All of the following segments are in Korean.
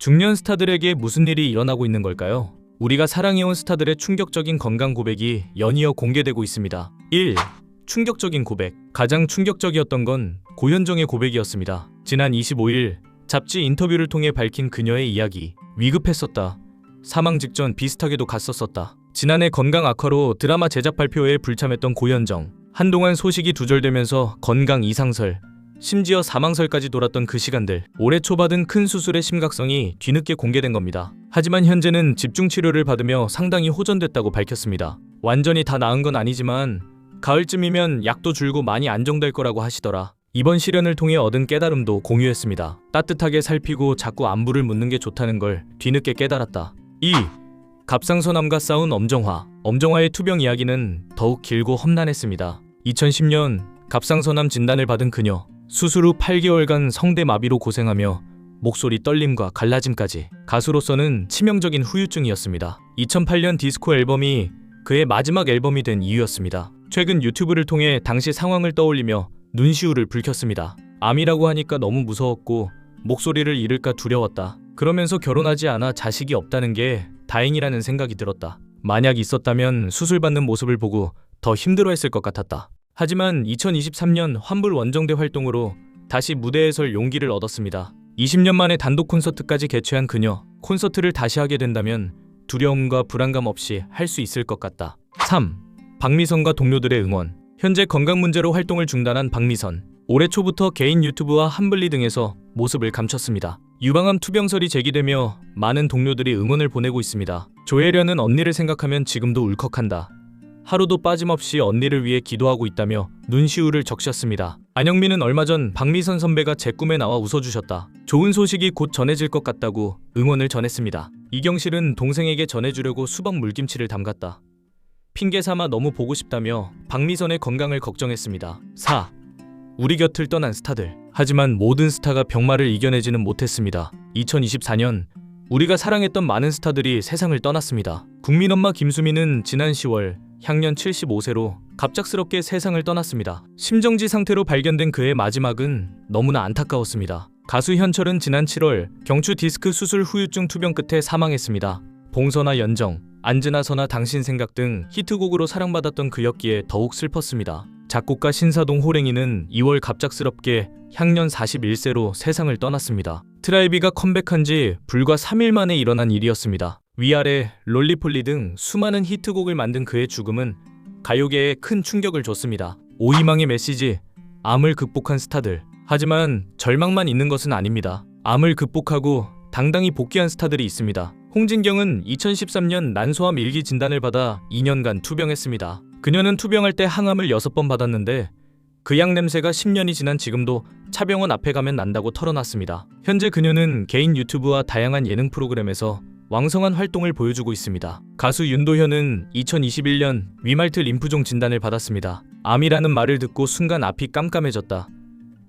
중년 스타들에게 무슨 일이 일어나고 있는 걸까요? 우리가 사랑해온 스타들의 충격적인 건강 고백이 연이어 공개되고 있습니다. 1. 충격적인 고백. 가장 충격적이었던 건 고현정의 고백이었습니다. 지난 25일 잡지 인터뷰를 통해 밝힌 그녀의 이야기. 위급했었다. 사망 직전 비슷하게도 갔었었다. 지난해 건강 악화로 드라마 제작 발표회에 불참했던 고현정. 한동안 소식이 두절되면서 건강 이상설, 심지어 사망설까지 돌았던 그 시간들. 올해 초 받은 큰 수술의 심각성이 뒤늦게 공개된 겁니다. 하지만 현재는 집중치료를 받으며 상당히 호전됐다고 밝혔습니다. 완전히 다 나은 건 아니지만 가을쯤이면 약도 줄고 많이 안정될 거라고 하시더라. 이번 시련을 통해 얻은 깨달음도 공유했습니다. 따뜻하게 살피고 자꾸 안부를 묻는 게 좋다는 걸 뒤늦게 깨달았다. 2. 갑상선암과 싸운 엄정화. 엄정화의 투병 이야기는 더욱 길고 험난했습니다. 2010년 갑상선암 진단을 받은 그녀. 수술 후 8개월간 성대마비로 고생하며 목소리 떨림과 갈라짐까지. 가수로서는 치명적인 후유증이었습니다. 2008년 디스코 앨범이 그의 마지막 앨범이 된 이유였습니다. 최근 유튜브를 통해 당시 상황을 떠올리며 눈시울을 붉혔습니다. 암이라고 하니까 너무 무서웠고 목소리를 잃을까 두려웠다. 그러면서 결혼하지 않아 자식이 없다는 게 다행이라는 생각이 들었다. 만약 있었다면 수술받는 모습을 보고 더 힘들어했을 것 같았다. 하지만 2023년 환불 원정대 활동으로 다시 무대에 설 용기를 얻었습니다. 20년 만에 단독 콘서트까지 개최한 그녀. 콘서트를 다시 하게 된다면 두려움과 불안감 없이 할 수 있을 것 같다. 3. 박미선과 동료들의 응원. 현재 건강 문제로 활동을 중단한 박미선. 올해 초부터 개인 유튜브와 한블리 등에서 모습을 감췄습니다. 유방암 투병설이 제기되며 많은 동료들이 응원을 보내고 있습니다. 조혜련은 언니를 생각하면 지금도 울컥한다. 하루도 빠짐없이 언니를 위해 기도하고 있다며 눈시울을 적셨습니다. 안영민은 얼마 전 박미선 선배가 제 꿈에 나와 웃어주셨다. 좋은 소식이 곧 전해질 것 같다고 응원을 전했습니다. 이경실은 동생에게 전해주려고 수박 물김치를 담갔다. 핑계삼아 너무 보고 싶다며 박미선의 건강을 걱정했습니다. 4. 우리 곁을 떠난 스타들. 하지만 모든 스타가 병마를 이겨내지는 못했습니다. 2024년 우리가 사랑했던 많은 스타들이 세상을 떠났습니다. 국민엄마 김수미는 지난 10월 향년 75세로 갑작스럽게 세상을 떠났습니다. 심정지 상태로 발견된 그의 마지막은 너무나 안타까웠습니다. 가수 현철은 지난 7월 경추 디스크 수술 후유증 투병 끝에 사망했습니다. 봉선아 연정, 안즈나 선아 당신 생각 등 히트곡으로 사랑받았던 그였기에 더욱 슬펐습니다. 작곡가 신사동 호랭이는 2월 갑작스럽게 향년 41세로 세상을 떠났습니다. 트라이비가 컴백한 지 불과 3일 만에 일어난 일이었습니다. 위아래, 롤리폴리 등 수많은 히트곡을 만든 그의 죽음은 가요계에 큰 충격을 줬습니다. 오희망의 메시지, 암을 극복한 스타들. 하지만 절망만 있는 것은 아닙니다. 암을 극복하고 당당히 복귀한 스타들이 있습니다. 홍진경은 2013년 난소암 1기 진단을 받아 2년간 투병했습니다. 그녀는 투병할 때 항암을 6번 받았는데 그 약 냄새가 10년이 지난 지금도 차병원 앞에 가면 난다고 털어놨습니다. 현재 그녀는 개인 유튜브와 다양한 예능 프로그램에서 왕성한 활동을 보여주고 있습니다. 가수 윤도현은 2021년 위말트 림프종 진단을 받았습니다. 암이라는 말을 듣고 순간 앞이 깜깜해졌다.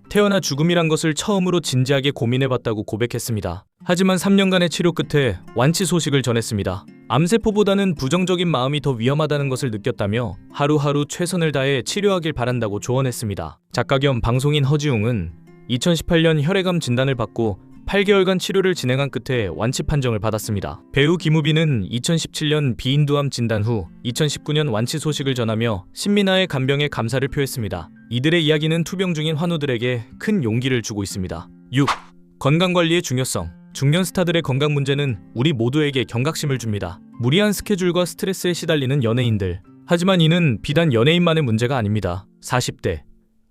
태어나 죽음이란 것을 처음으로 진지하게 고민해봤다고 고백했습니다. 하지만 3년간의 치료 끝에 완치 소식을 전했습니다. 암세포보다는 부정적인 마음이 더 위험하다는 것을 느꼈다며 하루하루 최선을 다해 치료하길 바란다고 조언했습니다. 작가 겸 방송인 허지웅은 2018년 혈액암 진단을 받고 8개월간 치료를 진행한 끝에 완치 판정을 받았습니다. 배우 김우빈은 2017년 비인두암 진단 후 2019년 완치 소식을 전하며 신민아의 간병에 감사를 표했습니다. 이들의 이야기는 투병 중인 환우들에게 큰 용기를 주고 있습니다. 6. 건강관리의 중요성. 중년 스타들의 건강 문제는 우리 모두에게 경각심을 줍니다. 무리한 스케줄과 스트레스에 시달리는 연예인들. 하지만 이는 비단 연예인만의 문제가 아닙니다. 40대,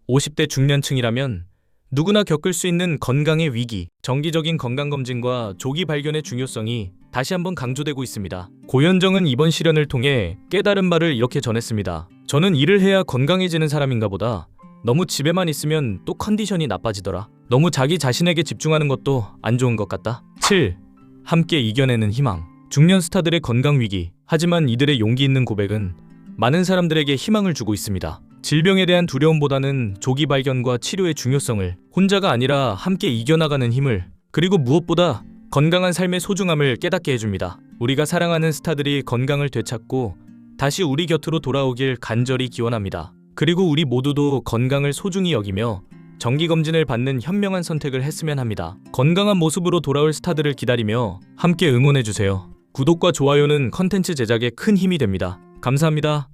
50대 중년층이라면 누구나 겪을 수 있는 건강의 위기, 정기적인 건강검진과 조기 발견의 중요성이 다시 한번 강조되고 있습니다. 고현정은 이번 시련을 통해 깨달은 바를 이렇게 전했습니다. 저는 일을 해야 건강해지는 사람인가 보다. 너무 집에만 있으면 또 컨디션이 나빠지더라. 너무 자기 자신에게 집중하는 것도 안 좋은 것 같다. 7. 함께 이겨내는 희망. 중년 스타들의 건강 위기. 하지만 이들의 용기 있는 고백은 많은 사람들에게 희망을 주고 있습니다. 질병에 대한 두려움보다는 조기 발견과 치료의 중요성을, 혼자가 아니라 함께 이겨나가는 힘을, 그리고 무엇보다 건강한 삶의 소중함을 깨닫게 해줍니다. 우리가 사랑하는 스타들이 건강을 되찾고 다시 우리 곁으로 돌아오길 간절히 기원합니다. 그리고 우리 모두도 건강을 소중히 여기며 정기검진을 받는 현명한 선택을 했으면 합니다. 건강한 모습으로 돌아올 스타들을 기다리며 함께 응원해주세요. 구독과 좋아요는 컨텐츠 제작에 큰 힘이 됩니다. 감사합니다.